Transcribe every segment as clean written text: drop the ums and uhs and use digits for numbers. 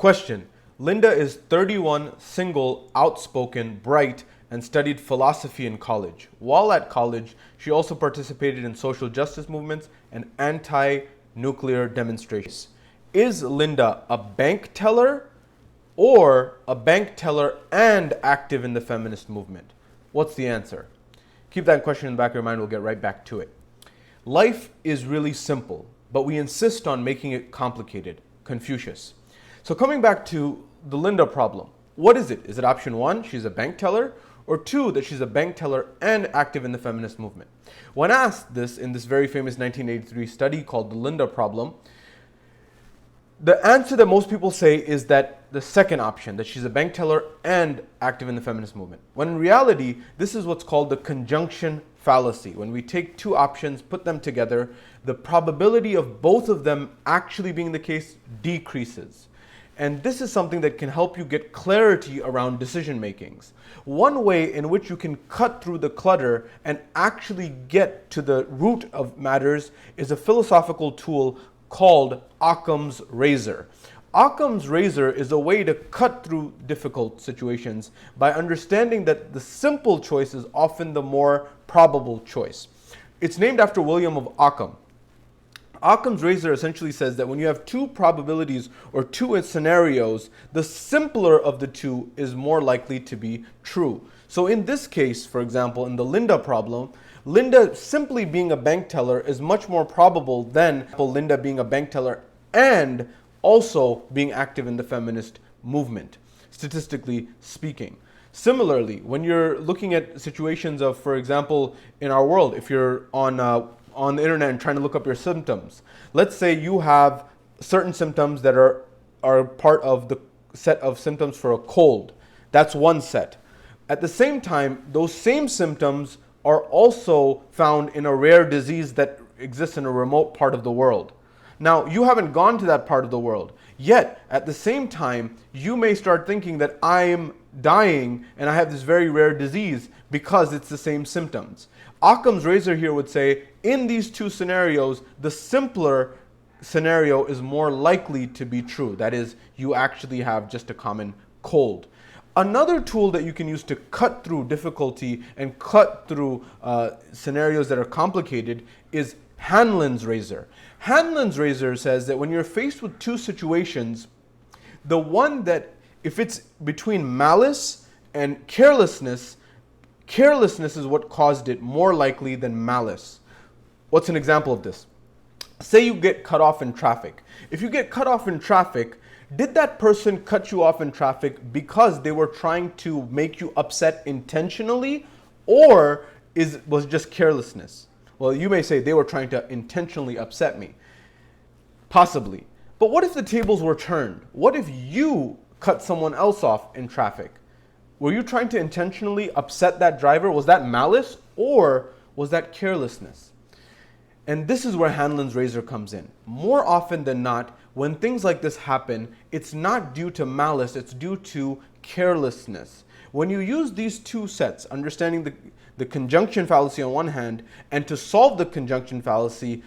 Question. Linda is 31, single, outspoken, bright, and studied philosophy in college. While at college, she also participated in social justice movements and anti-nuclear demonstrations. Is Linda a bank teller or a bank teller and active in the feminist movement? What's the answer? Keep that question in the back of your mind. We'll get right back to it. Life is really simple, but we insist on making it complicated. Confucius. So coming back to the Linda problem, what is it? Is it option one, she's a bank teller, or two, that she's a bank teller and active in the feminist movement? When asked this in this very famous 1983 study called the Linda problem, the answer that most people say is that the second option, that she's a bank teller and active in the feminist movement. When in reality, this is what's called the conjunction fallacy. When we take two options, put them together, the probability of both of them actually being the case decreases. And this is something that can help you get clarity around decision makings. One way in which you can cut through the clutter and actually get to the root of matters is a philosophical tool called Occam's razor. Occam's razor is a way to cut through difficult situations by understanding that the simple choice is often the more probable choice. It's named after William of Occam. Occam's razor essentially says that when you have two probabilities or two scenarios, the simpler of the two is more likely to be true. So in this case, for example, in the Linda problem, Linda simply being a bank teller is much more probable than Linda being a bank teller and also being active in the feminist movement, statistically speaking. Similarly, when you're looking at situations of, for example, in our world, if you're on the internet and trying to look up your symptoms, let's say you have certain symptoms that are part of the set of symptoms for a cold. That's one set. At the same time, those same symptoms are also found in a rare disease that exists in a remote part of the world. Now, you haven't gone to that part of the world, yet at the same time, you may start thinking that I'm dying and I have this very rare disease because it's the same symptoms. Occam's razor here would say, in these two scenarios, the simpler scenario is more likely to be true. That is, you actually have just a common cold. Another tool that you can use to cut through difficulty and cut through scenarios that are complicated is Hanlon's razor. Hanlon's razor says that when you're faced with two situations, the one that, if it's between malice and carelessness, carelessness is what caused it more likely than malice. What's an example of this? Say you get cut off in traffic. If you get cut off in traffic, did that person cut you off in traffic because they were trying to make you upset intentionally, or was it just carelessness? Well, you may say they were trying to intentionally upset me. Possibly. But what if the tables were turned? What if you cut someone else off in traffic? Were you trying to intentionally upset that driver? Was that malice or was that carelessness? And this is where Hanlon's razor comes in. More often than not, when things like this happen, it's not due to malice, it's due to carelessness. When you use these two sets, understanding the conjunction fallacy on one hand, and to solve the conjunction fallacy,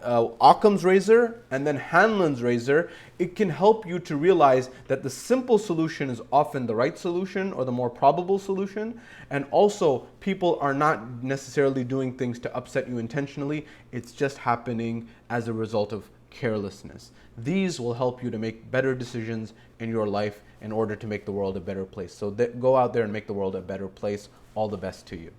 Occam's razor and then Hanlon's razor, it can help you to realize that the simple solution is often the right solution or the more probable solution. And also, people are not necessarily doing things to upset you intentionally. It's just happening as a result of carelessness. These will help you to make better decisions in your life in order to make the world a better place. So go out there and make the world a better place. All the best to you.